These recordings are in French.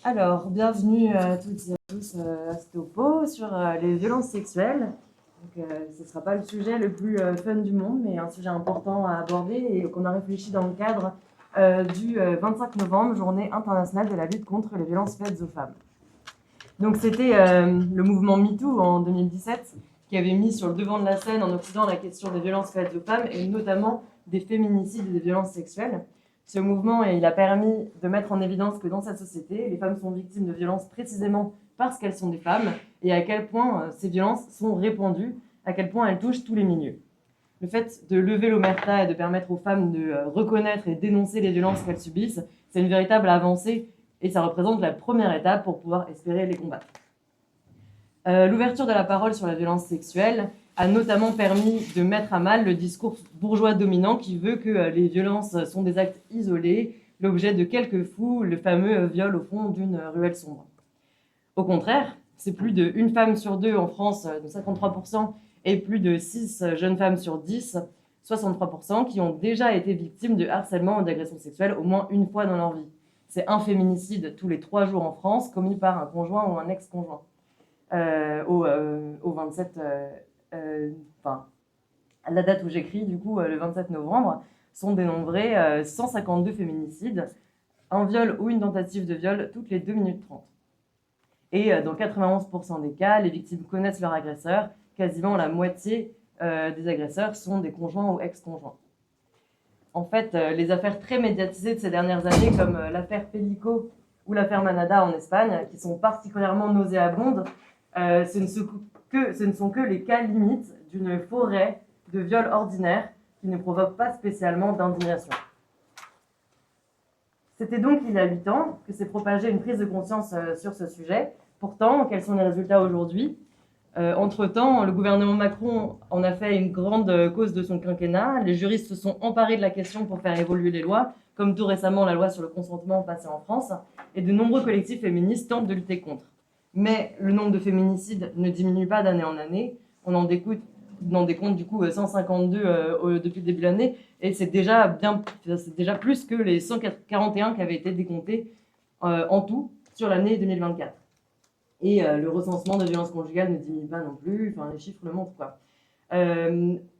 Alors, bienvenue à toutes et à tous à ce topo sur les violences sexuelles. Ce ne sera pas le sujet le plus fun du monde, mais un sujet important à aborder et qu'on a réfléchi dans le cadre du 25 novembre, journée internationale de la lutte contre les violences faites aux femmes. Donc c'était le mouvement MeToo en 2017 qui avait mis sur le devant de la scène en Occident la question des violences faites aux femmes et notamment des féminicides et des violences sexuelles. Ce mouvement, il a permis de mettre en évidence que dans cette société, les femmes sont victimes de violences précisément parce qu'elles sont des femmes et à quel point ces violences sont répandues, à quel point elles touchent tous les milieux. Le fait de lever l'omerta et de permettre aux femmes de reconnaître et dénoncer les violences qu'elles subissent, c'est une véritable avancée et ça représente la première étape pour pouvoir espérer les combattre. L'ouverture de la parole sur la violence sexuelle a notamment permis de mettre à mal le discours bourgeois dominant qui veut que les violences sont des actes isolés, l'objet de quelques fous, le fameux viol au fond d'une ruelle sombre. Au contraire, c'est plus d'une femme sur deux en France, de 53%, et plus de 6 jeunes femmes sur 10, 63%, qui ont déjà été victimes de harcèlement ou d'agression sexuelle au moins une fois dans leur vie. C'est un féminicide tous les 3 jours en France, commis par un conjoint ou un ex-conjoint. Au 27, à la date où j'écris, du coup, le 27 novembre, sont dénombrés 152 féminicides, un viol ou une tentative de viol toutes les 2 minutes 30. Et dans 91% des cas, les victimes connaissent leur agresseur. Quasiment la moitié des agresseurs sont des conjoints ou ex-conjoints. En fait, les affaires très médiatisées de ces dernières années, comme l'affaire Pellico ou l'affaire Manada en Espagne, qui sont particulièrement nauséabondes, ce ne sont que les cas limites d'une forêt de viols ordinaires qui ne provoquent pas spécialement d'indignation. C'était donc il y a 8 ans que s'est propagée une prise de conscience sur ce sujet. Pourtant, quels sont les résultats aujourd'hui ? Entre-temps, le gouvernement Macron en a fait une grande cause de son quinquennat. Les juristes se sont emparés de la question pour faire évoluer les lois, comme tout récemment la loi sur le consentement passée en France, et de nombreux collectifs féministes tentent de lutter contre. Mais le nombre de féminicides ne diminue pas d'année en année. On en décompte du coup 152 depuis le début de l'année, et c'est déjà plus que les 141 qui avaient été décomptés en tout sur l'année 2024. Et le recensement de violences conjugales ne diminue pas non plus, enfin les chiffres le montrent quoi.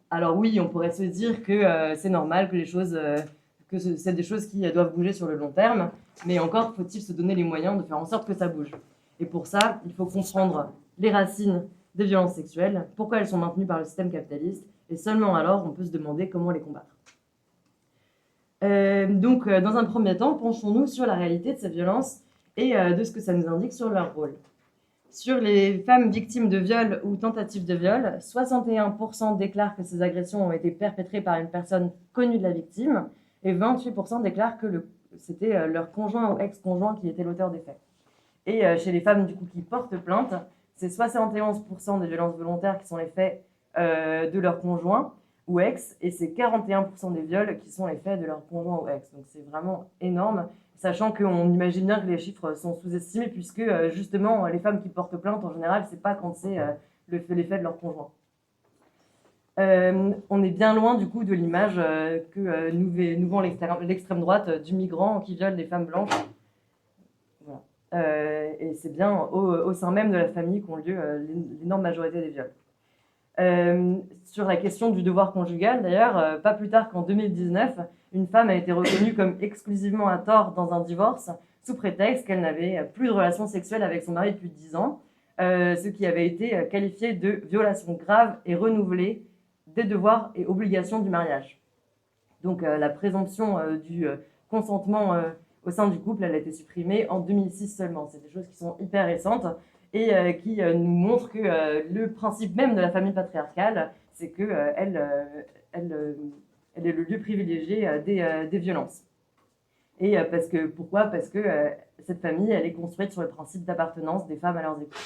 Alors oui, on pourrait se dire que c'est normal, que c'est des choses qui doivent bouger sur le long terme, mais encore faut-il se donner les moyens de faire en sorte que ça bouge. Et pour ça, il faut comprendre les racines des violences sexuelles, pourquoi elles sont maintenues par le système capitaliste, et seulement alors on peut se demander comment les combattre. Dans un premier temps, penchons-nous sur la réalité de ces violences et de ce que ça nous indique sur leur rôle. Sur les femmes victimes de viol ou tentatives de viol, 61% déclarent que ces agressions ont été perpétrées par une personne connue de la victime et 28% déclarent que c'était leur conjoint ou ex-conjoint qui était l'auteur des faits. Et chez les femmes du coup, qui portent plainte, c'est 71% des violences volontaires qui sont les faits de leur conjoint ou ex, et c'est 41% des viols qui sont les faits de leur conjoint ou ex. Donc c'est vraiment énorme, sachant qu'on imagine bien que les chiffres sont sous-estimés, puisque justement, les femmes qui portent plainte, en général, c'est pas quand c'est les faits de leur conjoint. On est bien loin du coup de l'image que nous vend l'extrême droite du migrant qui viole des femmes blanches. Voilà. Et c'est bien au sein même de la famille qu'ont lieu l'énorme majorité des viols. Sur la question du devoir conjugal, d'ailleurs, pas plus tard qu'en 2019, une femme a été reconnue comme exclusivement à tort dans un divorce sous prétexte qu'elle n'avait plus de relations sexuelles avec son mari depuis 10 ans, ce qui avait été qualifié de violation grave et renouvelée des devoirs et obligations du mariage. Donc la présomption du consentement au sein du couple, elle a été supprimée en 2006 seulement. C'est des choses qui sont hyper récentes et qui nous montrent que le principe même de la famille patriarcale, c'est qu'elle est le lieu privilégié des violences. Et pourquoi ? Parce que cette famille, elle est construite sur le principe d'appartenance des femmes à leurs époux.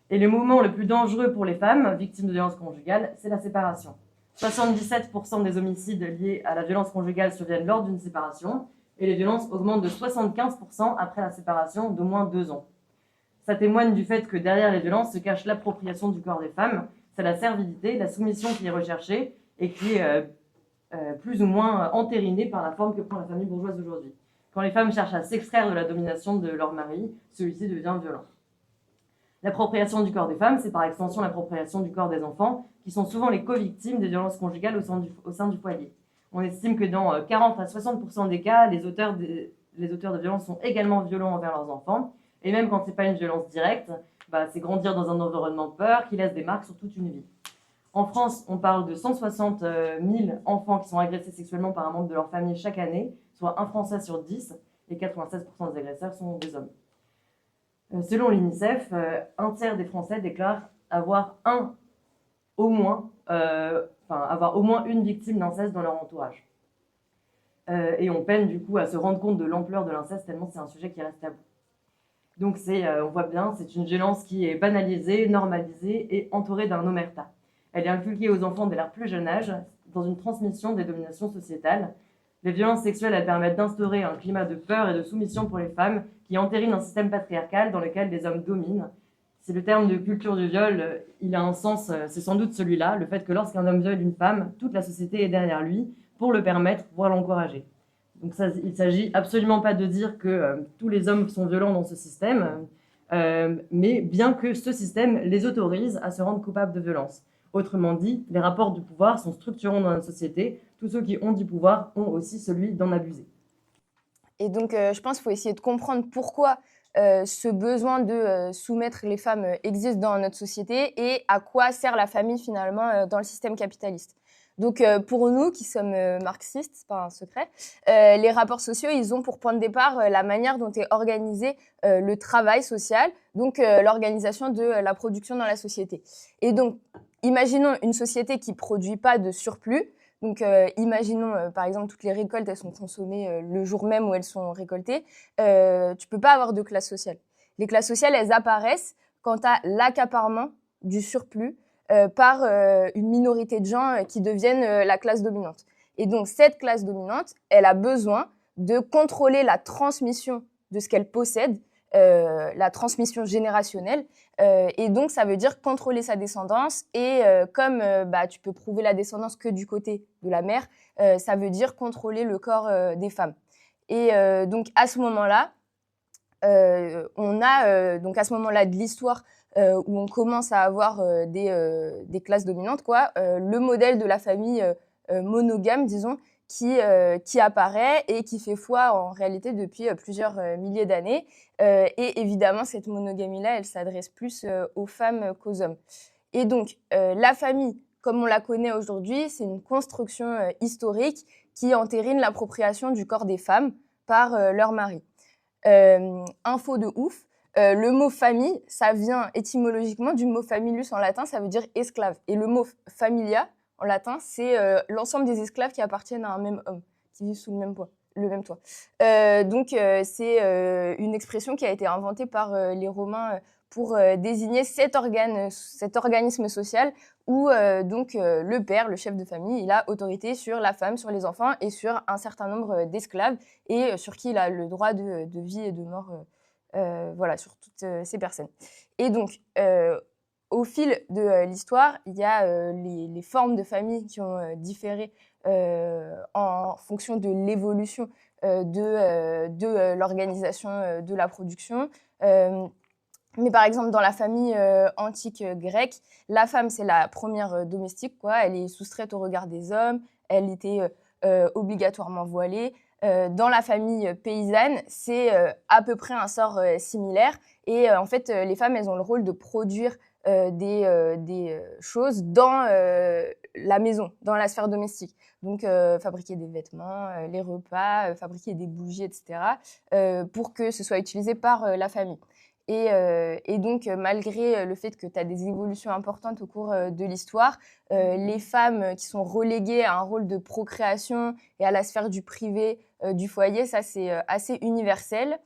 Et le moment le plus dangereux pour les femmes victimes de violences conjugales, c'est la séparation. 77% des homicides liés à la violence conjugale surviennent lors d'une séparation, et les violences augmentent de 75% après la séparation d'au moins 2 ans. Ça témoigne du fait que derrière les violences se cache l'appropriation du corps des femmes, c'est la servilité, la soumission qui est recherchée et qui est plus ou moins entérinée par la forme que prend la famille bourgeoise aujourd'hui. Quand les femmes cherchent à s'extraire de la domination de leur mari, celui-ci devient violent. L'appropriation du corps des femmes, c'est par extension l'appropriation du corps des enfants, qui sont souvent les co-victimes des violences conjugales au sein du foyer. On estime que dans 40 à 60% des cas, les auteurs de violences sont également violents envers leurs enfants. Et même quand ce n'est pas une violence directe, c'est grandir dans un environnement de peur qui laisse des marques sur toute une vie. En France, on parle de 160 000 enfants qui sont agressés sexuellement par un membre de leur famille chaque année, soit un Français sur 10, et 96% des agresseurs sont des hommes. Selon l'UNICEF, un tiers des Français déclarent avoir au moins une victime d'inceste dans leur entourage. Et on peine du coup à se rendre compte de l'ampleur de l'inceste tellement c'est un sujet qui reste tabou. Donc on voit bien, c'est une violence qui est banalisée, normalisée et entourée d'un omerta. Elle est inculquée aux enfants dès leur plus jeune âge, dans une transmission des dominations sociétales. Les violences sexuelles, elles permettent d'instaurer un climat de peur et de soumission pour les femmes qui entérine un système patriarcal dans lequel les hommes dominent. Si le terme de culture du viol, il a un sens, c'est sans doute celui-là, le fait que lorsqu'un homme viole une femme, toute la société est derrière lui pour le permettre, voire l'encourager. Donc ça, il ne s'agit absolument pas de dire que tous les hommes sont violents dans ce système, mais bien que ce système les autorise à se rendre coupables de violence. Autrement dit, les rapports de pouvoir sont structurants dans la société. Tous ceux qui ont du pouvoir ont aussi celui d'en abuser. Et donc, je pense qu'il faut essayer de comprendre pourquoi ce besoin de soumettre les femmes existe dans notre société et à quoi sert la famille finalement dans le système capitaliste. Donc, pour nous qui sommes marxistes, c'est pas un secret, les rapports sociaux, ils ont pour point de départ la manière dont est organisé le travail social, donc l'organisation de la production dans la société. Et donc, imaginons une société qui produit pas de surplus. Donc, imaginons, par exemple, toutes les récoltes, elles sont consommées le jour même où elles sont récoltées. Tu peux pas avoir de classe sociale. Les classes sociales, elles apparaissent quand tu as l'accaparement du surplus par une minorité de gens qui deviennent la classe dominante. Et donc, cette classe dominante, elle a besoin de contrôler la transmission de ce qu'elle possède, la transmission générationnelle. Et donc, ça veut dire contrôler sa descendance. Et comme tu peux prouver la descendance que du côté de la mère, ça veut dire contrôler le corps des femmes. Et donc, à ce moment-là, on a donc à ce moment-là de l'histoire où on commence à avoir des classes dominantes, le modèle de la famille monogame, disons, qui apparaît et qui fait foi en réalité depuis plusieurs milliers d'années. Et évidemment, cette monogamie-là, elle s'adresse plus aux femmes qu'aux hommes. Et donc, la famille, comme on la connaît aujourd'hui, c'est une construction historique qui entérine l'appropriation du corps des femmes par leur mari. Info de ouf, le mot famille, ça vient étymologiquement du mot familius en latin, ça veut dire esclave. Et le mot familia, en latin, c'est l'ensemble des esclaves qui appartiennent à un même homme, qui vivent sous le même toit. Donc, c'est une expression qui a été inventée par les Romains pour désigner cet organisme social où le père, le chef de famille, il a autorité sur la femme, sur les enfants et sur un certain nombre d'esclaves et sur qui il a le droit de vie et de mort, sur toutes ces personnes. Et donc, au fil de l'histoire, il y a les formes de famille qui ont différé en fonction de l'évolution de l'organisation de la production. Mais par exemple, dans la famille antique grecque, la femme, c'est la première domestique, Elle est soustraite au regard des hommes, elle était obligatoirement voilée. Dans la famille paysanne, c'est à peu près un sort similaire. Et en fait, les femmes, elles ont le rôle de produire des choses dans la maison, dans la sphère domestique. Donc, fabriquer des vêtements, les repas, fabriquer des bougies, etc., pour que ce soit utilisé par la famille. Et donc, malgré le fait que tu as des évolutions importantes au cours de l'histoire, les femmes qui sont reléguées à un rôle de procréation et à la sphère du privé, du foyer, ça, c'est assez universel.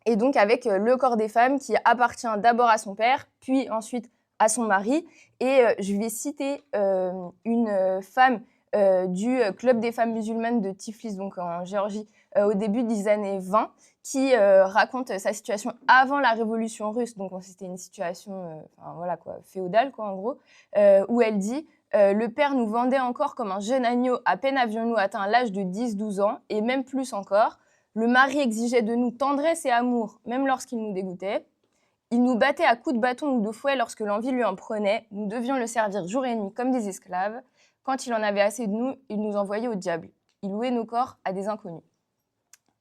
Et donc, avec le corps des femmes qui appartient d'abord à son père, puis ensuite à son mari. Et je vais citer une femme du Club des femmes musulmanes de Tiflis, donc en Géorgie, au début des années 20, qui raconte sa situation avant la révolution russe. Donc, c'était une situation féodale, en gros, où elle dit le père nous vendait encore comme un jeune agneau à peine avions-nous atteint l'âge de 10-12 ans, et même plus encore. Le mari exigeait de nous tendresse et amour, même lorsqu'il nous dégoûtait. Il nous battait à coups de bâton ou de fouet lorsque l'envie lui en prenait. Nous devions le servir jour et nuit comme des esclaves. Quand il en avait assez de nous, il nous envoyait au diable. Il louait nos corps à des inconnus.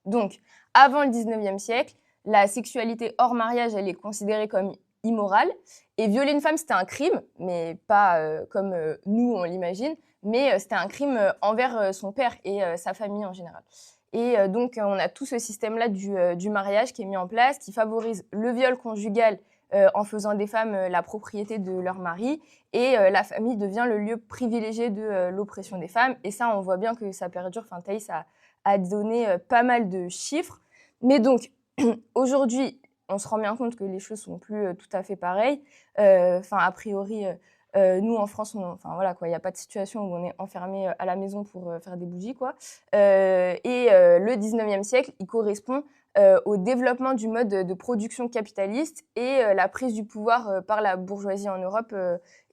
Donc, avant le 19e siècle, la sexualité hors mariage, elle est considérée comme immorale. Et violer une femme, c'était un crime, mais pas comme nous, on l'imagine, mais c'était un crime envers son père et sa famille en général. Et donc, on a tout ce système-là du mariage qui est mis en place, qui favorise le viol conjugal en faisant des femmes la propriété de leur mari. Et la famille devient le lieu privilégié de l'oppression des femmes. Et ça, on voit bien que ça perdure. Enfin, Thaïs a donné pas mal de chiffres. Mais donc, aujourd'hui, on se rend bien compte que les choses sont plus tout à fait pareilles. A priori, nous, en France, il n'y a pas de situation où on est enfermé à la maison pour faire des bougies, quoi. Le 19e siècle, il correspond au développement du mode de production capitaliste et la prise du pouvoir par la bourgeoisie en Europe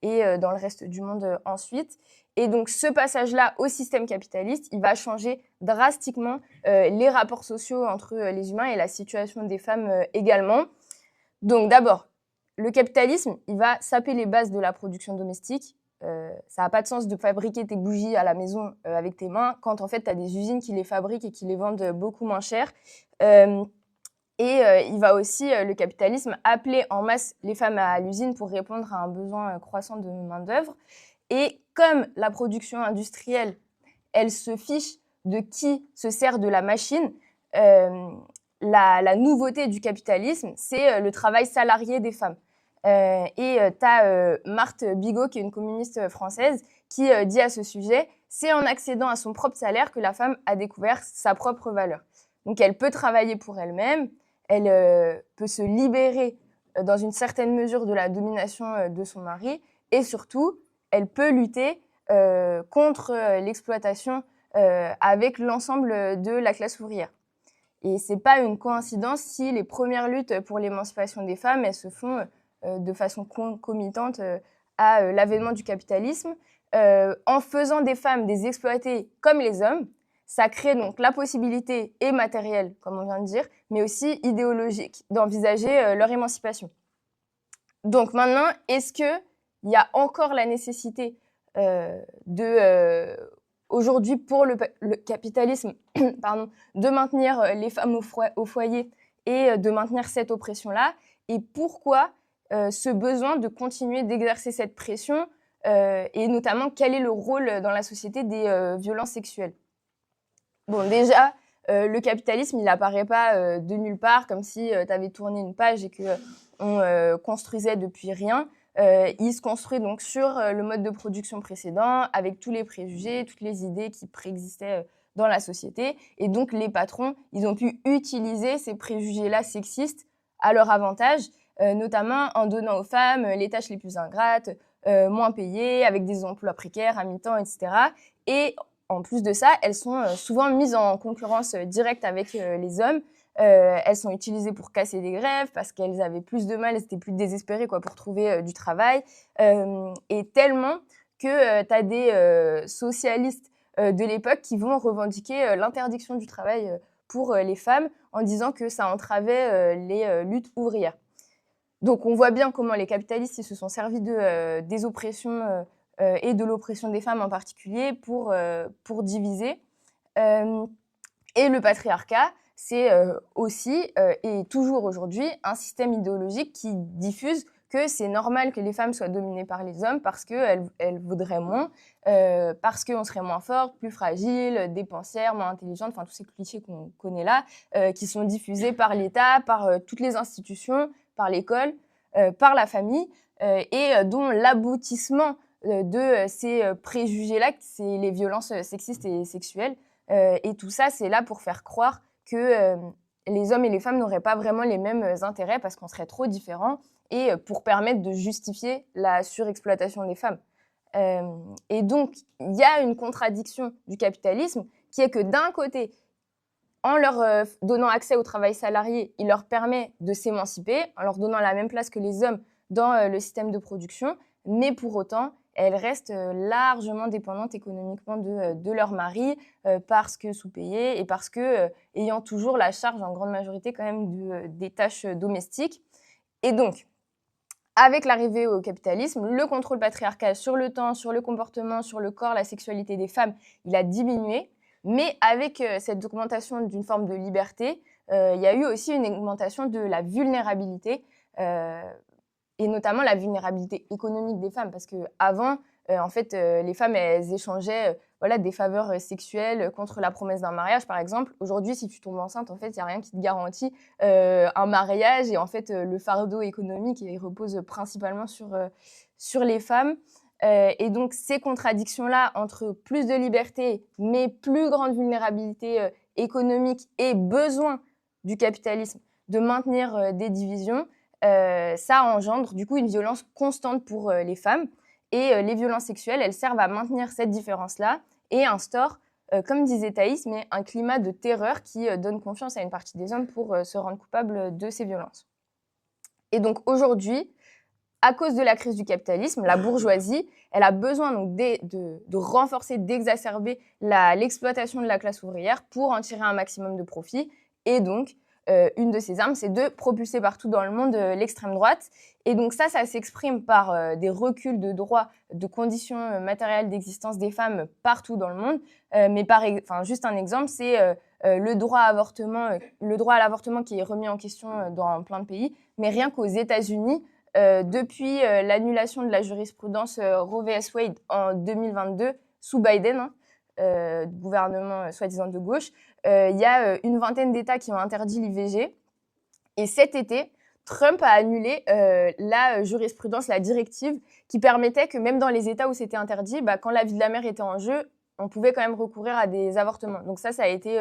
et dans le reste du monde ensuite. Et donc, ce passage-là au système capitaliste, il va changer drastiquement les rapports sociaux entre les humains et la situation des femmes également. Donc, d'abord, le capitalisme, il va saper les bases de la production domestique. Ça n'a pas de sens de fabriquer tes bougies à la maison avec tes mains quand, en fait, tu as des usines qui les fabriquent et qui les vendent beaucoup moins cher. Il va aussi, le capitalisme, appeler en masse les femmes à l'usine pour répondre à un besoin croissant de main-d'œuvre. Et comme la production industrielle, elle se fiche de qui se sert de la machine, la nouveauté du capitalisme, c'est le travail salarié des femmes. Tu as Marthe Bigot, qui est une communiste française, qui dit à ce sujet « C'est en accédant à son propre salaire que la femme a découvert sa propre valeur. » Donc, elle peut travailler pour elle-même, elle peut se libérer dans une certaine mesure de la domination de son mari et surtout, elle peut lutter contre l'exploitation avec l'ensemble de la classe ouvrière. Et c'est pas une coïncidence si les premières luttes pour l'émancipation des femmes, elles se font de façon concomitante à l'avènement du capitalisme. En faisant des femmes des exploitées comme les hommes, ça crée donc la possibilité, et matérielle, comme on vient de dire, mais aussi idéologique, d'envisager leur émancipation. Donc maintenant, est-ce qu'il y a encore la nécessité aujourd'hui pour le capitalisme de maintenir les femmes au foyer et de maintenir cette oppression-là? Et pourquoi ce besoin de continuer d'exercer cette pression et notamment quel est le rôle dans la société des violences sexuelles? Bon, déjà, le capitalisme, il n'apparaît pas de nulle part, comme si tu avais tourné une page et qu'on construisait depuis rien. Il se construit donc sur le mode de production précédent, avec tous les préjugés, toutes les idées qui préexistaient dans la société. Et donc, les patrons, ils ont pu utiliser ces préjugés-là sexistes à leur avantage, notamment en donnant aux femmes les tâches les plus ingrates, moins payées, avec des emplois précaires, à mi-temps, etc. Et en plus de ça, elles sont souvent mises en concurrence directe avec les hommes. Elles sont utilisées pour casser des grèves parce qu'elles avaient plus de mal, elles étaient plus désespérées pour trouver du travail. Et tellement que tu as des socialistes de l'époque qui vont revendiquer l'interdiction du travail pour les femmes en disant que ça entravait les luttes ouvrières. Donc on voit bien comment les capitalistes ils se sont servis des oppressions et de l'oppression des femmes en particulier pour diviser. Et le patriarcat, c'est aussi, et toujours aujourd'hui, un système idéologique qui diffuse que c'est normal que les femmes soient dominées par les hommes parce qu'elles vaudraient moins, parce qu'on serait moins fortes, plus fragiles, dépensières, moins intelligentes, enfin tous ces clichés qu'on connaît là, qui sont diffusés par l'État, par toutes les institutions, par l'école, par la famille, et dont l'aboutissement de ces préjugés-là, c'est les violences sexistes et sexuelles. Et tout ça, c'est là pour faire croire que les hommes et les femmes n'auraient pas vraiment les mêmes intérêts parce qu'on serait trop différents et pour permettre de justifier la surexploitation des femmes. Et donc, il y a une contradiction du capitalisme qui est que d'un côté, en leur donnant accès au travail salarié, il leur permet de s'émanciper en leur donnant la même place que les hommes dans le système de production, mais pour autant, elles restent largement dépendantes économiquement de leur mari parce que sous-payées et parce que ayant toujours la charge en grande majorité quand même des tâches domestiques. Et donc, avec l'arrivée au capitalisme, le contrôle patriarcal sur le temps, sur le comportement, sur le corps, la sexualité des femmes, il a diminué. Mais avec cette augmentation d'une forme de liberté, il y a eu aussi une augmentation de la vulnérabilité, et notamment la vulnérabilité économique des femmes. Parce qu'avant, en fait, les femmes, elles échangeaient voilà, des faveurs sexuelles contre la promesse d'un mariage, par exemple. Aujourd'hui, si tu tombes enceinte, en fait, il n'y a rien qui te garantit un mariage. Et en fait, le fardeau économique, il repose principalement sur les femmes. Et donc, ces contradictions-là entre plus de liberté, mais plus grande vulnérabilité économique et besoin du capitalisme de maintenir des divisions, ça engendre du coup une violence constante pour les femmes. Et les violences sexuelles, elles servent à maintenir cette différence-là et instaurent, comme disait Thaïs, mais un climat de terreur qui donne confiance à une partie des hommes pour se rendre coupables de ces violences. Et donc aujourd'hui, à cause de la crise du capitalisme, la bourgeoisie, elle a besoin donc de renforcer, d'exacerber l'exploitation de la classe ouvrière pour en tirer un maximum de profit. Et donc, une de ses armes, c'est de propulser partout dans le monde l'extrême droite. Et donc ça s'exprime par des reculs de droits, de conditions matérielles d'existence des femmes partout dans le monde. Mais juste un exemple, c'est le droit à l'avortement qui est remis en question dans plein de pays. Mais rien qu'aux États-Unis, depuis l'annulation de la jurisprudence Roe vs Wade en 2022 sous Biden, gouvernement soi-disant de gauche, il y a une vingtaine d'États qui ont interdit l'IVG. Et cet été, Trump a annulé la jurisprudence, la directive qui permettait que même dans les États où c'était interdit, quand la vie de la mère était en jeu, on pouvait quand même recourir à des avortements. Donc ça a été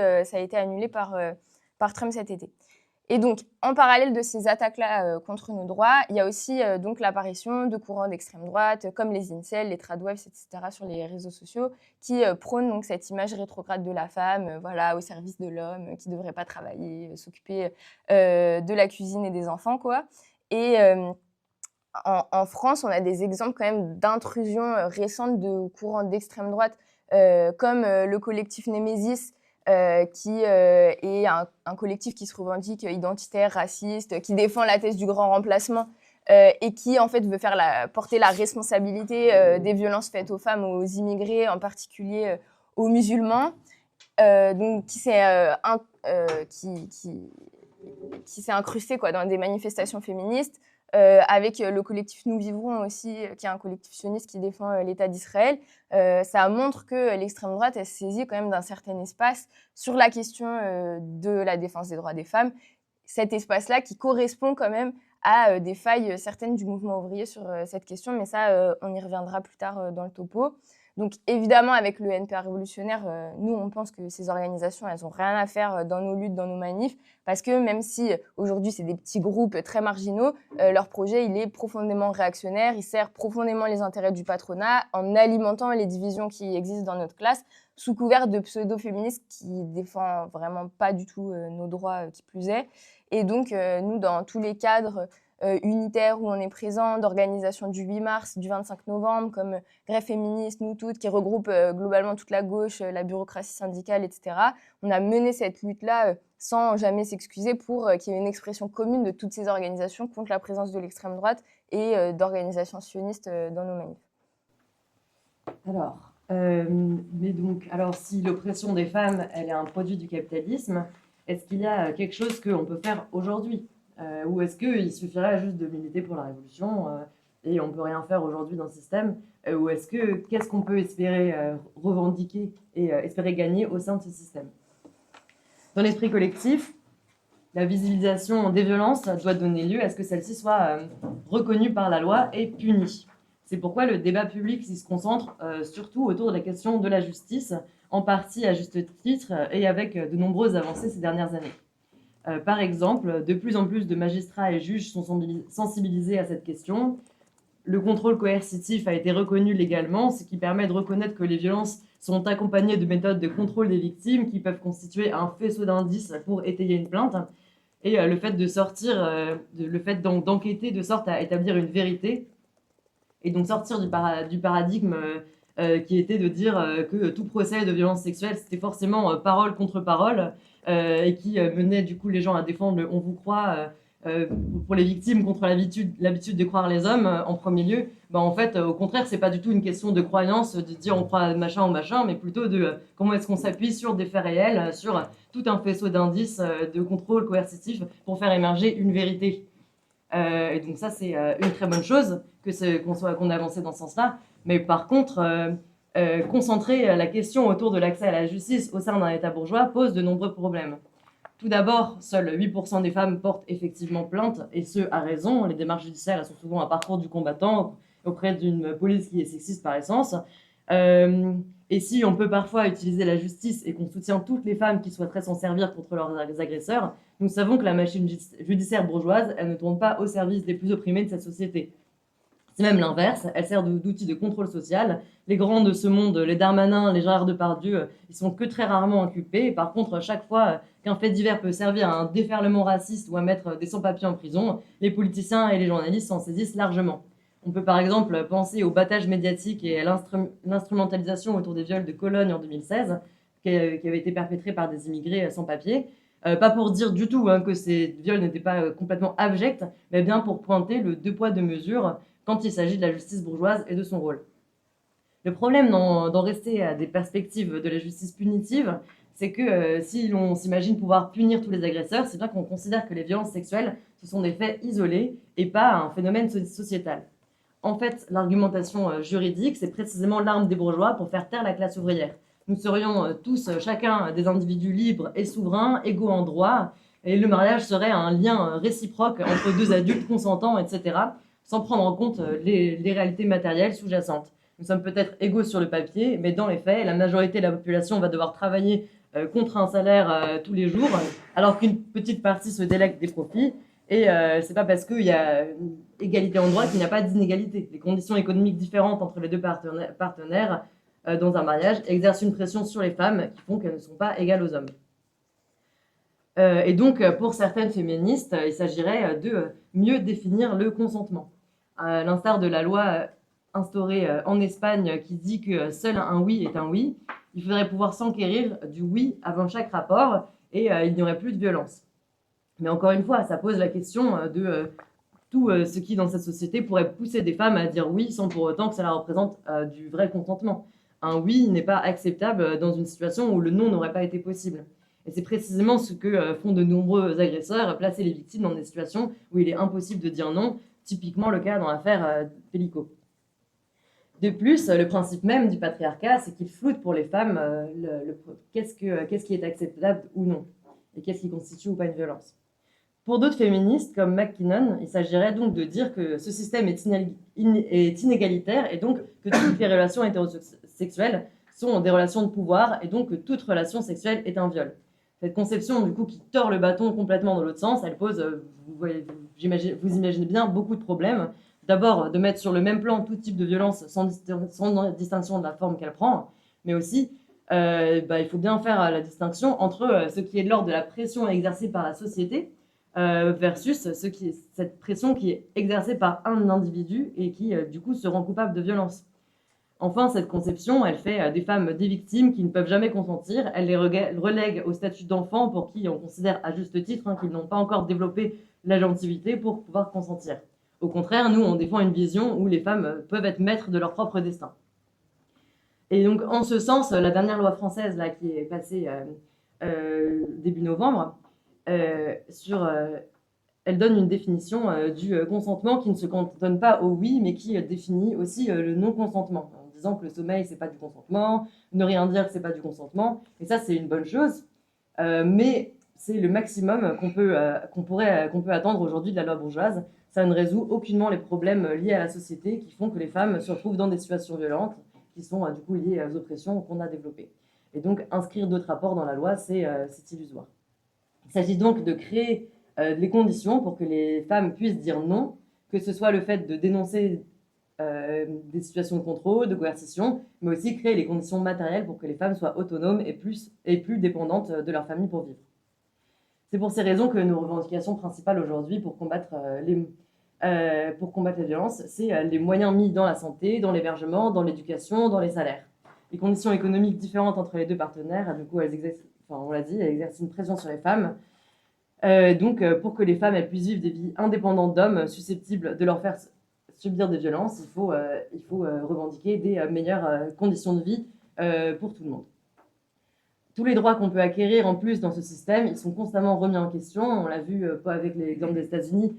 annulé par Trump cet été. Et donc, en parallèle de ces attaques-là contre nos droits, il y a aussi donc l'apparition de courants d'extrême droite, comme les incels, les tradwives, etc., sur les réseaux sociaux, qui prônent donc cette image rétrograde de la femme, voilà, au service de l'homme, qui ne devrait pas travailler, s'occuper de la cuisine et des enfants, quoi. Et en France, on a des exemples quand même d'intrusions récentes de courants d'extrême droite, comme le collectif Némésis, qui est un collectif qui se revendique identitaire, raciste, qui défend la thèse du grand remplacement et qui en fait veut porter la responsabilité des violences faites aux femmes, aux immigrés, en particulier aux musulmans, donc qui s'est incrusté quoi, dans des manifestations féministes. Avec le collectif Nous Vivrons aussi, qui est un collectif sioniste qui défend l'État d'Israël. Ça montre que l'extrême droite, elle se saisit quand même d'un certain espace sur la question de la défense des droits des femmes. Cet espace-là qui correspond quand même à des failles certaines du mouvement ouvrier sur cette question, mais ça, on y reviendra plus tard dans le topo. Donc évidemment, avec le NPA révolutionnaire, nous, on pense que ces organisations, elles n'ont rien à faire dans nos luttes, dans nos manifs, parce que même si aujourd'hui, c'est des petits groupes très marginaux, leur projet, il est profondément réactionnaire, il sert profondément les intérêts du patronat en alimentant les divisions qui existent dans notre classe, sous couvert de pseudo-féministes qui défendent vraiment pas du tout nos droits, qui plus est. Et donc, nous, dans tous les cadres unitaires où on est présent, d'organisations du 8 mars, du 25 novembre, comme Grève féministe, Nous Toutes, qui regroupe globalement toute la gauche, la bureaucratie syndicale, etc. On a mené cette lutte-là sans jamais s'excuser pour qu'il y ait une expression commune de toutes ces organisations contre la présence de l'extrême droite et d'organisations sionistes dans nos manifs. Alors, si l'oppression des femmes, elle est un produit du capitalisme, est-ce qu'il y a quelque chose qu'on peut faire aujourd'hui ? Ou est-ce qu'il suffirait juste de militer pour la révolution et on ne peut rien faire aujourd'hui dans le système ou qu'est-ce qu'on peut espérer revendiquer et espérer gagner au sein de ce système ? Dans l'esprit collectif, la visibilisation des violences doit donner lieu à ce que celles-ci soient reconnues par la loi et punies. C'est pourquoi le débat public se concentre surtout autour de la question de la justice, en partie à juste titre et avec de nombreuses avancées ces dernières années. Par exemple, de plus en plus de magistrats et juges sont sensibilisés à cette question. Le contrôle coercitif a été reconnu légalement, ce qui permet de reconnaître que les violences sont accompagnées de méthodes de contrôle des victimes qui peuvent constituer un faisceau d'indices pour étayer une plainte. Et le fait d'enquêter de sorte à établir une vérité Et donc sortir du paradigme qui était de dire que tout procès de violence sexuelle, c'était forcément parole contre parole, et qui menait du coup les gens à défendre le « on vous croit » pour les victimes contre l'habitude de croire les hommes en premier lieu. En fait, au contraire, c'est pas du tout une question de croyance, de dire on croit machin ou machin, mais plutôt de comment est-ce qu'on s'appuie sur des faits réels, sur tout un faisceau d'indices de contrôle coercitif pour faire émerger une vérité. Et donc ça, c'est une très bonne chose qu'on ait avancé dans ce sens-là. Mais par contre, concentrer la question autour de l'accès à la justice au sein d'un État bourgeois pose de nombreux problèmes. Tout d'abord, seuls 8% des femmes portent effectivement plainte, et ce, à raison. Les démarches judiciaires, elles sont souvent un parcours du combattant auprès d'une police qui est sexiste par essence. Et si on peut parfois utiliser la justice et qu'on soutient toutes les femmes qui souhaiteraient s'en servir contre leurs agresseurs, nous savons que la machine judiciaire bourgeoise, elle ne tourne pas au service des plus opprimés de cette société. C'est même l'inverse, elle sert d'outil de contrôle social. Les grands de ce monde, les Darmanin, les Gérard Depardieu, ils sont que très rarement inculpés. Et par contre, chaque fois qu'un fait divers peut servir à un déferlement raciste ou à mettre des sans-papiers en prison, les politiciens et les journalistes s'en saisissent largement. On peut par exemple penser au battage médiatique et à l'instrumentalisation autour des viols de Cologne en 2016, qui avaient été perpétrés par des immigrés sans papier. Pas pour dire du tout que ces viols n'étaient pas complètement abjects, mais bien pour pointer le deux poids deux mesures quand il s'agit de la justice bourgeoise et de son rôle. Le problème d'en rester à des perspectives de la justice punitive, c'est que si l'on s'imagine pouvoir punir tous les agresseurs, c'est bien qu'on considère que les violences sexuelles, ce sont des faits isolés et pas un phénomène sociétal. En fait, l'argumentation juridique, c'est précisément l'arme des bourgeois pour faire taire la classe ouvrière. Nous serions tous, chacun, des individus libres et souverains, égaux en droit, et le mariage serait un lien réciproque entre deux adultes consentants, etc., sans prendre en compte les réalités matérielles sous-jacentes. Nous sommes peut-être égaux sur le papier, mais dans les faits, la majorité de la population va devoir travailler contre un salaire tous les jours, alors qu'une petite partie se délègue des profits. Et c'est pas parce qu'il y a une égalité en droit qu'il n'y a pas d'inégalité. Les conditions économiques différentes entre les deux partenaires dans un mariage exercent une pression sur les femmes qui font qu'elles ne sont pas égales aux hommes. Et donc, pour certaines féministes, il s'agirait de mieux définir le consentement. À l'instar de la loi instaurée en Espagne qui dit que seul un oui est un oui, il faudrait pouvoir s'enquérir du oui avant chaque rapport et il n'y aurait plus de violence. Mais encore une fois, ça pose la question de tout ce qui, dans cette société, pourrait pousser des femmes à dire oui sans pour autant que cela représente du vrai consentement. Un oui n'est pas acceptable dans une situation où le non n'aurait pas été possible. Et c'est précisément ce que font de nombreux agresseurs, placer les victimes dans des situations où il est impossible de dire non, typiquement le cas dans l'affaire Pellico. De plus, le principe même du patriarcat, c'est qu'il floute pour les femmes qu'est-ce qui est acceptable ou non, et qu'est-ce qui constitue ou pas une violence. Pour d'autres féministes, comme McKinnon, il s'agirait donc de dire que ce système est inégalitaire et donc que toutes les relations hétérosexuelles sont des relations de pouvoir et donc que toute relation sexuelle est un viol. Cette conception, du coup, qui tord le bâton complètement dans l'autre sens, elle pose, vous imaginez bien, beaucoup de problèmes. D'abord, de mettre sur le même plan tout type de violence sans distinction de la forme qu'elle prend, mais aussi, il faut bien faire la distinction entre ce qui est de l'ordre de la pression exercée par la société versus cette pression qui est exercée par un individu et qui, du coup, se rend coupable de violence. Enfin, cette conception, elle fait des femmes des victimes qui ne peuvent jamais consentir. Elle les relègue au statut d'enfant pour qui on considère à juste titre qu'ils n'ont pas encore développé l'agentivité pour pouvoir consentir. Au contraire, nous, on défend une vision où les femmes peuvent être maîtres de leur propre destin. Et donc, en ce sens, la dernière loi française là, qui est passée début novembre, elle donne une définition du consentement qui ne se cantonne pas au oui, mais qui définit aussi le non-consentement, en disant que le sommeil, c'est pas du consentement, ne rien dire, c'est pas du consentement. Et ça, c'est une bonne chose, mais c'est le maximum qu'on peut attendre aujourd'hui de la loi bourgeoise. Ça ne résout aucunement les problèmes liés à la société qui font que les femmes se retrouvent dans des situations violentes qui sont du coup liées aux oppressions qu'on a développées. Et donc, inscrire d'autres rapports dans la loi, c'est illusoire. Il s'agit donc de créer les conditions pour que les femmes puissent dire non, que ce soit le fait de dénoncer des situations de contrôle, de coercition, mais aussi créer les conditions matérielles pour que les femmes soient autonomes et plus dépendantes de leur famille pour vivre. C'est pour ces raisons que nos revendications principales aujourd'hui pour combattre pour combattre la violence, c'est les moyens mis dans la santé, dans l'hébergement, dans l'éducation, dans les salaires. Les conditions économiques différentes entre les deux partenaires, du coup, elles exercent, enfin, on l'a dit, elles exercent une pression sur les femmes. Pour que les femmes elles puissent vivre des vies indépendantes d'hommes susceptibles de leur faire subir des violences, il faut revendiquer des meilleures conditions de vie pour tout le monde. Tous les droits qu'on peut acquérir en plus dans ce système, ils sont constamment remis en question. On l'a vu pas avec l'exemple des États-Unis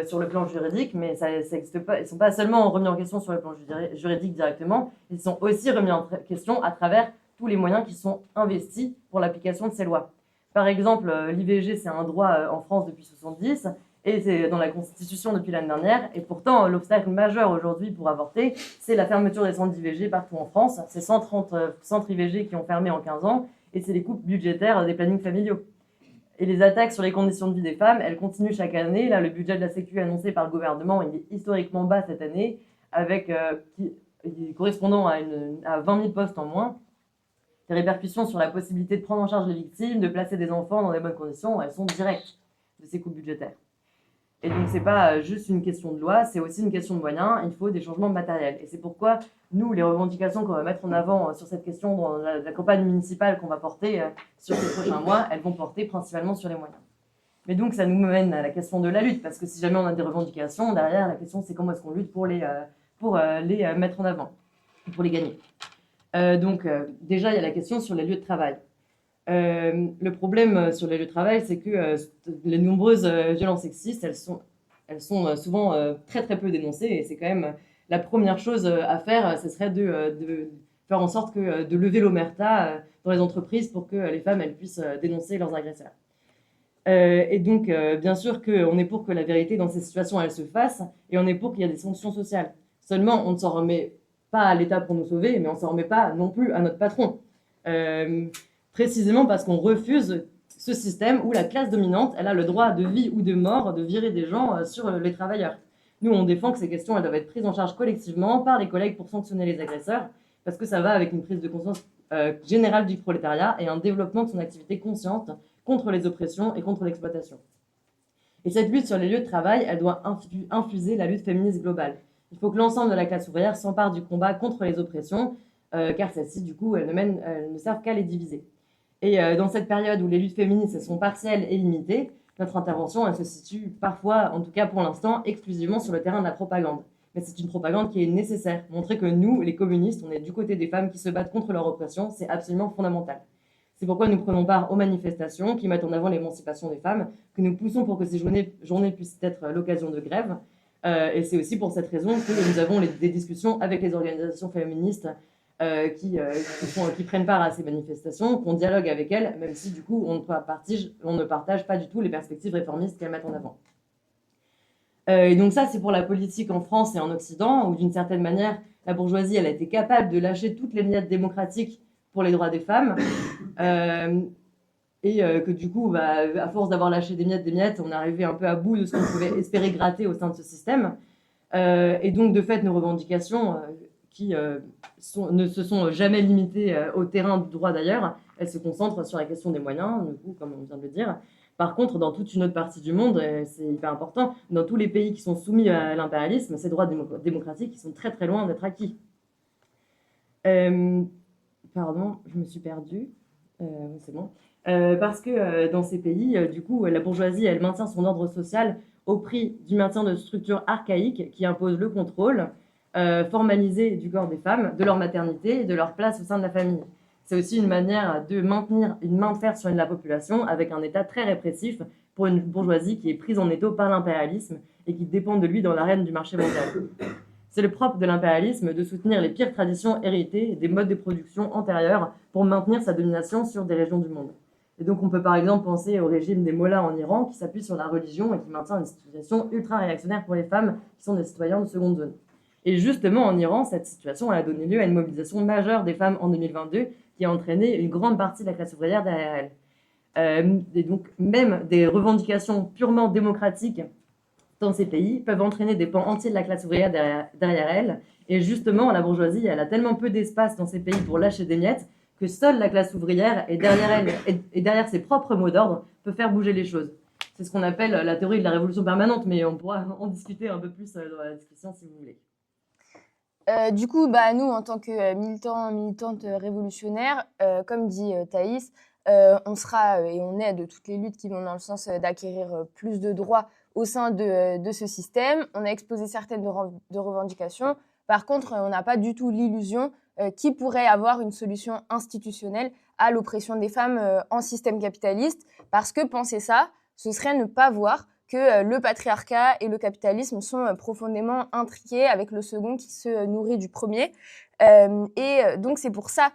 sur le plan juridique, mais ça n'existe pas. Ils ne sont pas seulement remis en question sur le plan juridique directement, ils sont aussi remis en question à travers tous les moyens qui sont investis pour l'application de ces lois. Par exemple, l'IVG, c'est un droit en France depuis 1970 et c'est dans la Constitution depuis l'année dernière. Et pourtant, l'obstacle majeur aujourd'hui pour avorter, c'est la fermeture des centres d'IVG partout en France. C'est 130 centres IVG qui ont fermé en 15 ans et c'est les coupes budgétaires des plannings familiaux. Et les attaques sur les conditions de vie des femmes, elles continuent chaque année. Là, le budget de la Sécu annoncé par le gouvernement, il est historiquement bas cette année, avec correspondant à 20 000 postes en moins. Les répercussions sur la possibilité de prendre en charge les victimes, de placer des enfants dans des bonnes conditions, elles sont directes de ces coupes budgétaires. Et donc, ce n'est pas juste une question de loi, c'est aussi une question de moyens. Il faut des changements matériels. Et c'est pourquoi, nous, les revendications qu'on va mettre en avant sur cette question dans la campagne municipale qu'on va porter sur ces prochains mois, elles vont porter principalement sur les moyens. Mais donc, ça nous mène à la question de la lutte, parce que si jamais on a des revendications, derrière, la question, c'est comment est-ce qu'on lutte pour les mettre en avant, pour les gagner. Déjà, il y a la question sur les lieux de travail. Le problème sur les lieux de travail, c'est que les nombreuses violences sexistes, elles sont souvent très très peu dénoncées, et c'est quand même la première chose à faire, ce serait de faire en sorte de lever l'omerta dans les entreprises pour que les femmes elles puissent dénoncer leurs agresseurs. Bien sûr qu'on est pour que la vérité dans ces situations elle se fasse, et on est pour qu'il y ait des sanctions sociales. Seulement, on ne s'en remet pas à l'État pour nous sauver, mais on ne s'en remet pas non plus à notre patron. Précisément parce qu'on refuse ce système où la classe dominante, elle a le droit de vie ou de mort de virer des gens sur les travailleurs. Nous, on défend que ces questions, elles doivent être prises en charge collectivement par les collègues pour sanctionner les agresseurs, parce que ça va avec une prise de conscience générale du prolétariat et un développement de son activité consciente contre les oppressions et contre l'exploitation. Et cette lutte sur les lieux de travail, elle doit infuser la lutte féministe globale. Il faut que l'ensemble de la classe ouvrière s'empare du combat contre les oppressions, car celles-ci, du coup, elles ne servent qu'à les diviser. Et dans cette période où les luttes féministes sont partielles et limitées, notre intervention, elle se situe parfois, en tout cas pour l'instant, exclusivement sur le terrain de la propagande. Mais c'est une propagande qui est nécessaire. Montrer que nous, les communistes, on est du côté des femmes qui se battent contre leur oppression, c'est absolument fondamental. C'est pourquoi nous prenons part aux manifestations qui mettent en avant l'émancipation des femmes, que nous poussons pour que ces journées puissent être l'occasion de grève. Et c'est aussi pour cette raison que nous avons des discussions avec les organisations féministes qui prennent part à ces manifestations, qu'on dialogue avec elles, même si du coup on ne partage pas du tout les perspectives réformistes qu'elles mettent en avant. Et donc ça, c'est pour la politique en France et en Occident, où d'une certaine manière, la bourgeoisie, elle a été capable de lâcher toutes les miettes démocratiques pour les droits des femmes, que du coup, à force d'avoir lâché des miettes, on est arrivé un peu à bout de ce qu'on pouvait espérer gratter au sein de ce système. Et donc, de fait, nos revendications, qui ne se sont jamais limitées au terrain du droit d'ailleurs, elles se concentrent sur la question des moyens, du coup, comme on vient de le dire. Par contre, dans toute une autre partie du monde, c'est hyper important, dans tous les pays qui sont soumis à l'impérialisme, ces droits démocratiques ils sont très très loin d'être acquis. Pardon, je me suis perdue. C'est bon. Parce que dans ces pays, du coup, la bourgeoisie, elle maintient son ordre social au prix du maintien de structures archaïques qui imposent le contrôle formalisé du corps des femmes, de leur maternité et de leur place au sein de la famille. C'est aussi une manière de maintenir une main de fer sur la population avec un État très répressif pour une bourgeoisie qui est prise en étau par l'impérialisme et qui dépend de lui dans l'arène du marché mondial. C'est le propre de l'impérialisme de soutenir les pires traditions héritées des modes de production antérieurs pour maintenir sa domination sur des régions du monde. Et donc on peut par exemple penser au régime des mollahs en Iran qui s'appuie sur la religion et qui maintient une situation ultra réactionnaire pour les femmes qui sont des citoyens de seconde zone. Et justement en Iran, cette situation a donné lieu à une mobilisation majeure des femmes en 2022 qui a entraîné une grande partie de la classe ouvrière derrière elle. Et donc même des revendications purement démocratiques dans ces pays peuvent entraîner des pans entiers de la classe ouvrière derrière elle. Et justement, la bourgeoisie, elle a tellement peu d'espace dans ces pays pour lâcher des miettes que seule la classe ouvrière, et derrière elle, et derrière ses propres mots d'ordre, peut faire bouger les choses. C'est ce qu'on appelle la théorie de la révolution permanente, mais on pourra en discuter un peu plus dans la discussion si vous voulez. Du coup, nous, en tant que militants, militantes révolutionnaires, comme dit Thaïs, on sera et on aide toutes les luttes qui vont dans le sens d'acquérir plus de droits au sein de ce système. On a exposé certaines de revendications. Par contre, on n'a pas du tout l'illusion qu'il pourrait avoir une solution institutionnelle à l'oppression des femmes en système capitaliste, parce que penser ça, ce serait ne pas voir que le patriarcat et le capitalisme sont profondément intriqués avec le second qui se nourrit du premier. Donc, c'est pour ça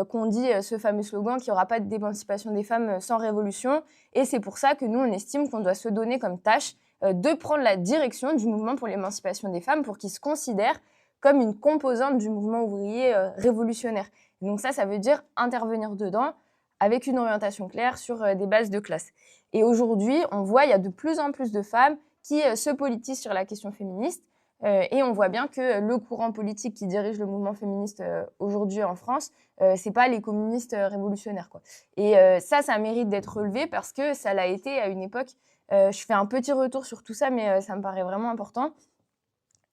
qu'on dit ce fameux slogan qu'il n'y aura pas d'émancipation des femmes sans révolution. Et c'est pour ça que nous, on estime qu'on doit se donner comme tâche de prendre la direction du mouvement pour l'émancipation des femmes pour qu'il se considère comme une composante du mouvement ouvrier révolutionnaire. Et donc ça veut dire intervenir dedans avec une orientation claire sur des bases de classe. Et aujourd'hui, on voit il y a de plus en plus de femmes qui se politisent sur la question féministe. Et on voit bien que le courant politique qui dirige le mouvement féministe aujourd'hui en France, c'est pas les communistes révolutionnaires, quoi. Et ça mérite d'être relevé parce que ça l'a été à une époque. Je fais un petit retour sur tout ça, mais ça me paraît vraiment important.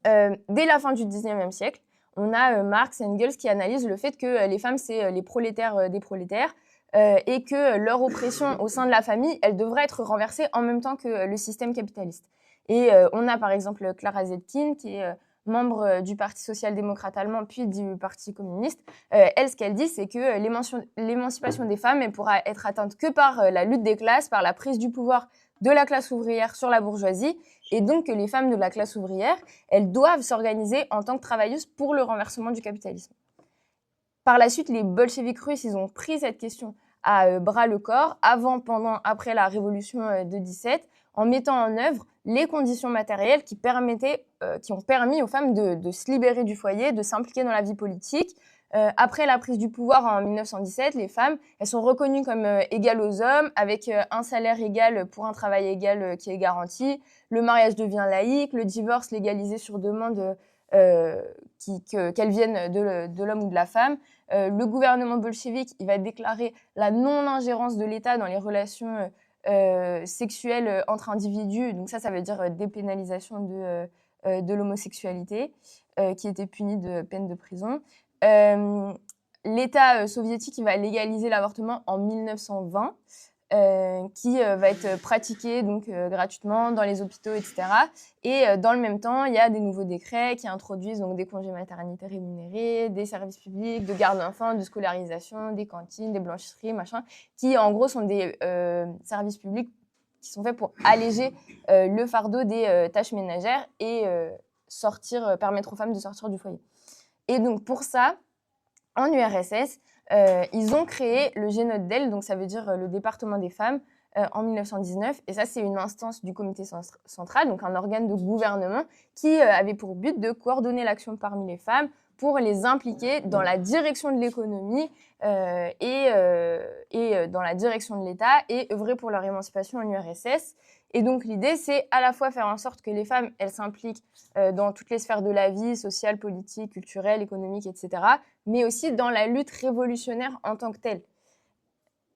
Dès la fin du 19e siècle, on a Marx et Engels qui analysent le fait que les femmes, c'est les prolétaires des prolétaires, et que leur oppression au sein de la famille, elle devrait être renversée en même temps que le système capitaliste. Et on a par exemple Clara Zetkin, qui est membre du Parti social-démocrate allemand, puis du Parti communiste. Elle, ce qu'elle dit, c'est que l'émancipation des femmes, elle pourra être atteinte que par la lutte des classes, par la prise du pouvoir de la classe ouvrière sur la bourgeoisie, et donc que les femmes de la classe ouvrière, elles doivent s'organiser en tant que travailleuses pour le renversement du capitalisme. Par la suite, les bolcheviks russes, ils ont pris cette question à bras le corps, avant, pendant, après la révolution de 17, en mettant en œuvre les conditions matérielles qui ont permis aux femmes de se libérer du foyer, de s'impliquer dans la vie politique. Après la prise du pouvoir en 1917, les femmes, elles sont reconnues comme égales aux hommes, avec un salaire égal pour un travail égal qui est garanti. Le mariage devient laïque, le divorce légalisé sur demande qu'elles viennent de l'homme ou de la femme. Le gouvernement bolchevique, il va déclarer la non-ingérence de l'État dans les relations sexuelles entre individus. Donc ça veut dire dépénalisation de l'homosexualité, qui était punie de peine de prison. L'État soviétique, il va légaliser l'avortement en 1920. Qui va être pratiqué donc gratuitement dans les hôpitaux, etc. Et dans le même temps, il y a des nouveaux décrets qui introduisent donc des congés maternité rémunérés, des services publics de garde d'enfants, de scolarisation, des cantines, des blanchisseries, machin, qui en gros sont des services publics qui sont faits pour alléger le fardeau des tâches ménagères et permettre aux femmes de sortir du foyer. Et donc pour ça, en URSS, ils ont créé le GNODEL, donc ça veut dire le département des femmes, en 1919. Et ça, c'est une instance du comité central, donc un organe de gouvernement qui avait pour but de coordonner l'action parmi les femmes pour les impliquer dans la direction de l'économie et dans la direction de l'État et œuvrer pour leur émancipation en URSS. Et donc l'idée, c'est à la fois faire en sorte que les femmes, elles s'impliquent dans toutes les sphères de la vie, sociale, politique, culturelle, économique, etc., mais aussi dans la lutte révolutionnaire en tant que telle.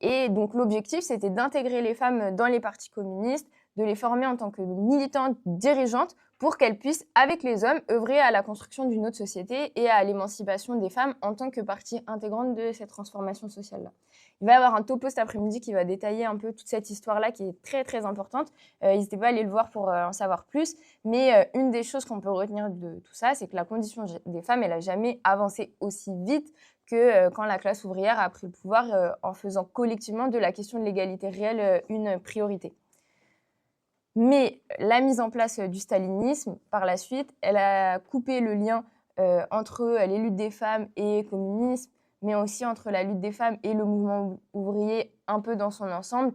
Et donc l'objectif, c'était d'intégrer les femmes dans les partis communistes, de les former en tant que militantes dirigeantes pour qu'elles puissent, avec les hommes, œuvrer à la construction d'une autre société et à l'émancipation des femmes en tant que partie intégrante de cette transformation sociale-là. Il va y avoir un topo cet après-midi qui va détailler un peu toute cette histoire-là qui est très très importante. N'hésitez pas à aller le voir pour en savoir plus. Mais une des choses qu'on peut retenir de tout ça, c'est que la condition des femmes, elle n'a jamais avancé aussi vite que quand la classe ouvrière a pris le pouvoir en faisant collectivement de la question de l'égalité réelle une priorité. Mais la mise en place du stalinisme, par la suite, elle a coupé le lien entre les luttes des femmes et le communisme, mais aussi entre la lutte des femmes et le mouvement ouvrier un peu dans son ensemble,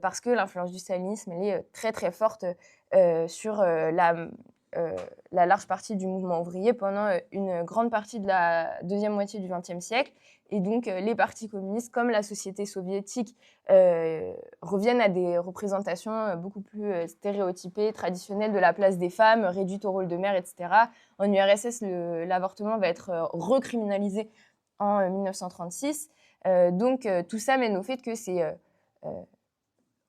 parce que l'influence du stalinisme, elle est très très forte sur la large partie du mouvement ouvrier pendant une grande partie de la deuxième moitié du XXe siècle. Et donc, les partis communistes, comme la société soviétique, reviennent à des représentations beaucoup plus stéréotypées, traditionnelles de la place des femmes, réduites au rôle de mère, etc. En URSS, l'avortement va être recriminalisé en 1936. Donc, tout ça mène au fait que c'est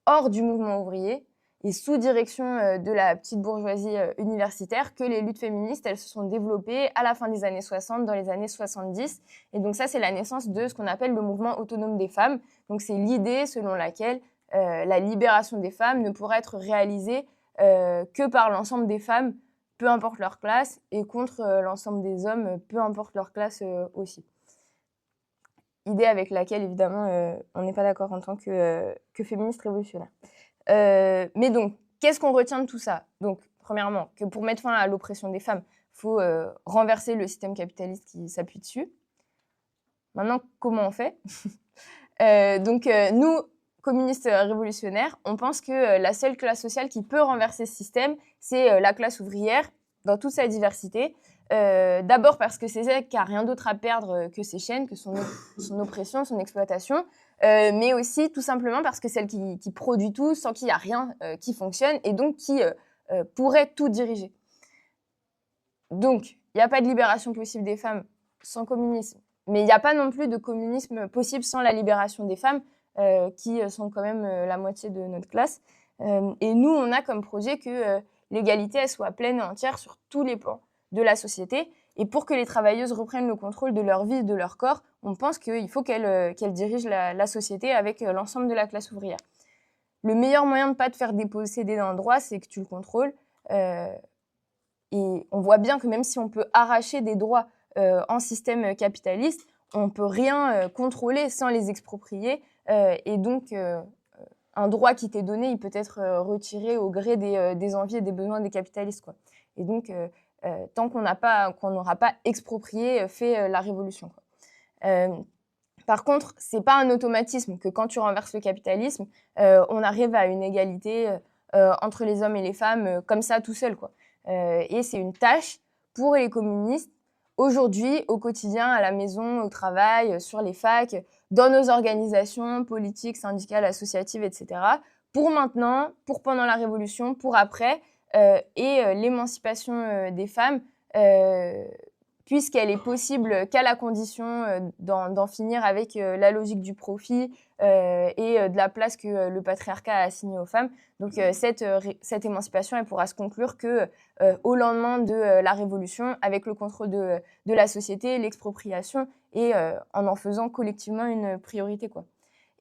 hors du mouvement ouvrier et sous direction de la petite bourgeoisie universitaire que les luttes féministes, elles se sont développées à la fin des années 60, dans les années 70. Et donc ça, c'est la naissance de ce qu'on appelle le mouvement autonome des femmes. Donc c'est l'idée selon laquelle la libération des femmes ne pourra être réalisée que par l'ensemble des femmes, peu importe leur classe, et contre l'ensemble des hommes, peu importe leur classe aussi. Idée avec laquelle, évidemment, on n'est pas d'accord en tant que féministe révolutionnaire. Mais donc, qu'est-ce qu'on retient de tout ça? Donc, premièrement, que pour mettre fin à l'oppression des femmes, il faut renverser le système capitaliste qui s'appuie dessus. Maintenant, comment on fait? Nous, communistes révolutionnaires, on pense que la seule classe sociale qui peut renverser ce système, c'est la classe ouvrière, dans toute sa diversité. D'abord parce que c'est elle qui n'a rien d'autre à perdre que ses chaînes, que son oppression, son exploitation, mais aussi tout simplement parce que c'est elle qui produit tout sans qu'il n'y a rien qui fonctionne et donc qui pourrait tout diriger. Donc, il n'y a pas de libération possible des femmes sans communisme, mais il n'y a pas non plus de communisme possible sans la libération des femmes, qui sont quand même la moitié de notre classe. Et nous, on a comme projet que l'égalité elle soit pleine et entière sur tous les plans de la société. Et pour que les travailleuses reprennent le contrôle de leur vie et de leur corps, on pense qu'il faut qu'elles dirigent la société avec l'ensemble de la classe ouvrière. Le meilleur moyen de ne pas te faire déposséder d'un droit, c'est que tu le contrôles. Et on voit bien que même si on peut arracher des droits en système capitaliste, on ne peut rien contrôler sans les exproprier. Et donc, un droit qui t'est donné, il peut être retiré au gré des envies et des besoins des capitalistes, quoi. Et donc, tant qu'on n'aura pas exproprié, fait la révolution, quoi. Par contre, c'est pas un automatisme que quand tu renverses le capitalisme, on arrive à une égalité entre les hommes et les femmes comme ça tout seul, quoi. Et c'est une tâche pour les communistes aujourd'hui, au quotidien, à la maison, au travail, sur les facs, dans nos organisations politiques, syndicales, associatives, etc. Pour maintenant, pour pendant la Révolution, pour après, et l'émancipation des femmes, puisqu'elle est possible qu'à la condition d'en finir avec la logique du profit et de la place que le patriarcat a assignée aux femmes. Donc cette émancipation, elle pourra se conclure que au lendemain de la Révolution, avec le contrôle de la société, l'expropriation, et en faisant collectivement une priorité, quoi.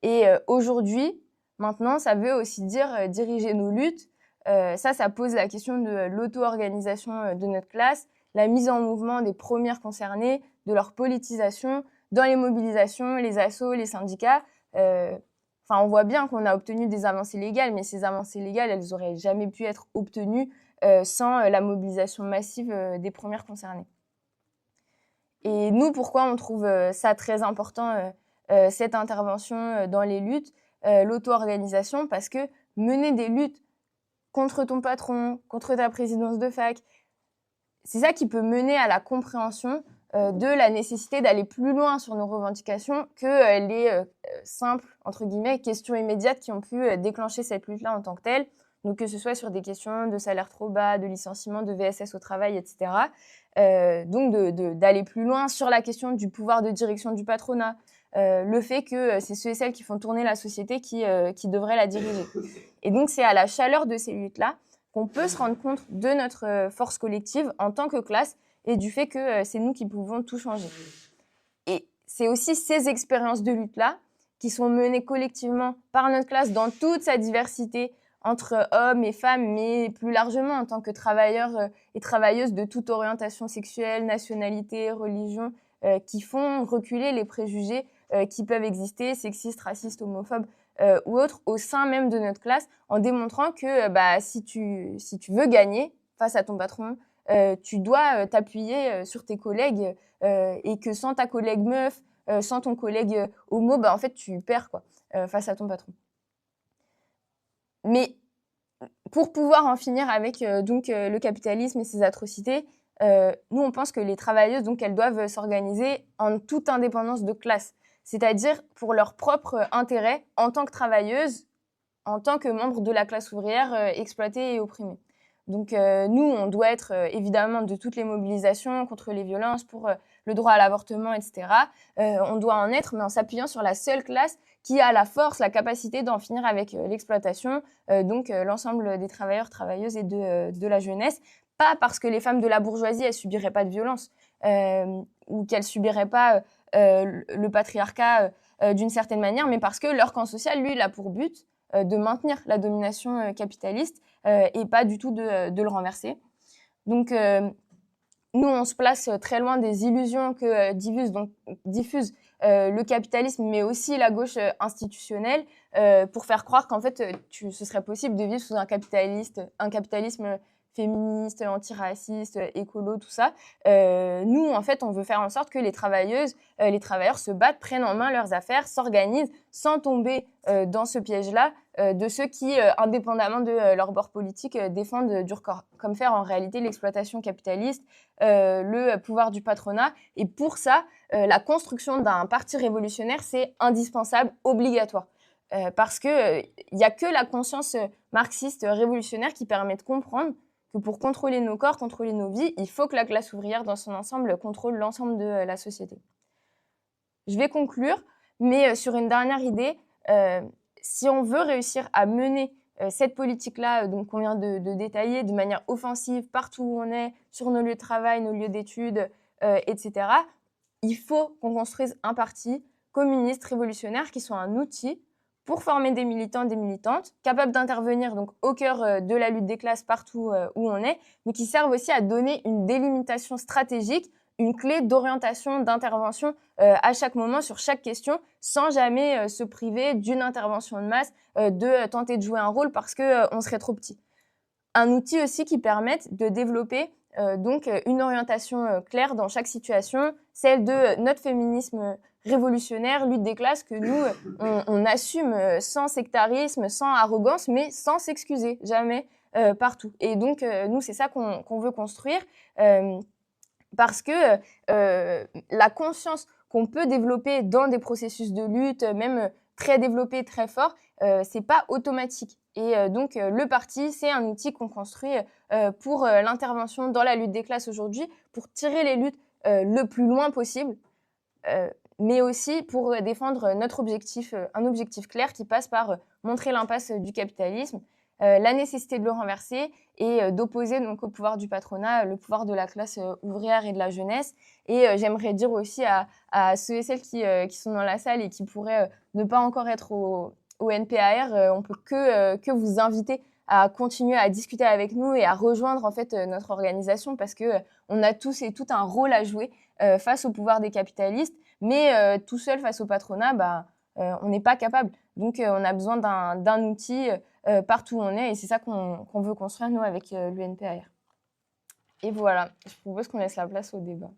Et aujourd'hui, maintenant, ça veut aussi dire diriger nos luttes. Ça pose la question de l'auto-organisation de notre classe, la mise en mouvement des premières concernées, de leur politisation, dans les mobilisations, les assos, les syndicats. On voit bien qu'on a obtenu des avancées légales, mais ces avancées légales, elles n'auraient jamais pu être obtenues sans la mobilisation massive des premières concernées. Et nous, pourquoi on trouve ça très important, cette intervention dans les luttes, l'auto-organisation? Parce que mener des luttes contre ton patron, contre ta présidence de fac, c'est ça qui peut mener à la compréhension de la nécessité d'aller plus loin sur nos revendications que les simples, entre guillemets, questions immédiates qui ont pu déclencher cette lutte-là en tant que telle. Donc que ce soit sur des questions de salaire trop bas, de licenciement, de VSS au travail, etc. Donc d'aller plus loin sur la question du pouvoir de direction du patronat, le fait que c'est ceux et celles qui font tourner la société qui devraient la diriger. Et donc c'est à la chaleur de ces luttes-là qu'on peut se rendre compte de notre force collective en tant que classe et du fait que c'est nous qui pouvons tout changer. Et c'est aussi ces expériences de lutte-là qui sont menées collectivement par notre classe dans toute sa diversité entre hommes et femmes, mais plus largement en tant que travailleurs et travailleuses de toute orientation sexuelle, nationalité, religion, qui font reculer les préjugés qui peuvent exister, sexistes, racistes, homophobes, ou autres, au sein même de notre classe, en démontrant que si tu veux gagner face à ton patron, tu dois t'appuyer sur tes collègues et que sans ta collègue meuf, sans ton collègue homo, en fait, tu perds, quoi, face à ton patron. Mais pour pouvoir en finir avec le capitalisme et ses atrocités, nous, on pense que les travailleuses, donc, elles doivent s'organiser en toute indépendance de classe, c'est-à-dire pour leur propre intérêt en tant que travailleuses, en tant que membres de la classe ouvrière exploitée et opprimée. Donc nous, on doit être évidemment de toutes les mobilisations contre les violences, pour le droit à l'avortement, etc. On doit en être, mais en s'appuyant sur la seule classe qui a la force, la capacité d'en finir avec l'exploitation, donc l'ensemble des travailleurs, travailleuses et de la jeunesse. Pas parce que les femmes de la bourgeoisie, elles subiraient pas de violence ou qu'elles subiraient pas le patriarcat d'une certaine manière, mais parce que leur camp social, lui, il a pour but de maintenir la domination capitaliste et pas du tout de le renverser. Donc, nous, on se place très loin des illusions que diffuse le capitalisme, mais aussi la gauche institutionnelle, pour faire croire qu'en fait, ce serait possible de vivre sous un capitalisme féministe, antiraciste, écolo, tout ça. Nous, en fait, on veut faire en sorte que les travailleuses, les travailleurs se battent, prennent en main leurs affaires, s'organisent, sans tomber dans ce piège-là de ceux qui, indépendamment de leur bord politique, défendent dur comme fer en réalité l'exploitation capitaliste, le pouvoir du patronat. Et pour ça, la construction d'un parti révolutionnaire, c'est indispensable, obligatoire. Parce qu'il n'y a que la conscience marxiste révolutionnaire qui permet de comprendre que pour contrôler nos corps, contrôler nos vies, il faut que la classe ouvrière dans son ensemble contrôle l'ensemble de la société. Je vais conclure, mais sur une dernière idée, si on veut réussir à mener cette politique-là, donc qu'on vient de détailler de manière offensive partout où on est, sur nos lieux de travail, nos lieux d'études, etc., il faut qu'on construise un parti communiste révolutionnaire qui soit un outil pour former des militants, des militantes, capables d'intervenir donc au cœur de la lutte des classes partout où on est, mais qui servent aussi à donner une délimitation stratégique, une clé d'orientation, d'intervention à chaque moment sur chaque question, sans jamais se priver d'une intervention de masse, de tenter de jouer un rôle parce qu'on serait trop petit. Un outil aussi qui permette de développer donc une orientation claire dans chaque situation, celle de notre féminisme révolutionnaire, lutte des classes, que nous, on assume sans sectarisme, sans arrogance, mais sans s'excuser, jamais, partout. Et donc, nous, c'est ça qu'on veut construire, parce que la conscience qu'on peut développer dans des processus de lutte, même très développés, très forts, c'est pas automatique. Et donc, le parti, c'est un outil qu'on construit pour l'intervention dans la lutte des classes aujourd'hui, pour tirer les luttes le plus loin possible, mais aussi pour défendre notre objectif, un objectif clair qui passe par montrer l'impasse du capitalisme, la nécessité de le renverser et d'opposer donc au pouvoir du patronat le pouvoir de la classe ouvrière et de la jeunesse. Et j'aimerais dire aussi à ceux et celles qui sont dans la salle et qui pourraient ne pas encore être au NPAR, on peut que vous inviter à continuer à discuter avec nous et à rejoindre en fait notre organisation, parce que on a tous et toutes un rôle à jouer face au pouvoir des capitalistes, mais tout seul face au patronat, on n'est pas capable. Donc on a besoin d'un outil partout où on est, et c'est ça qu'on veut construire nous avec l'UNPAR. Et voilà, je propose qu'on laisse la place au débat.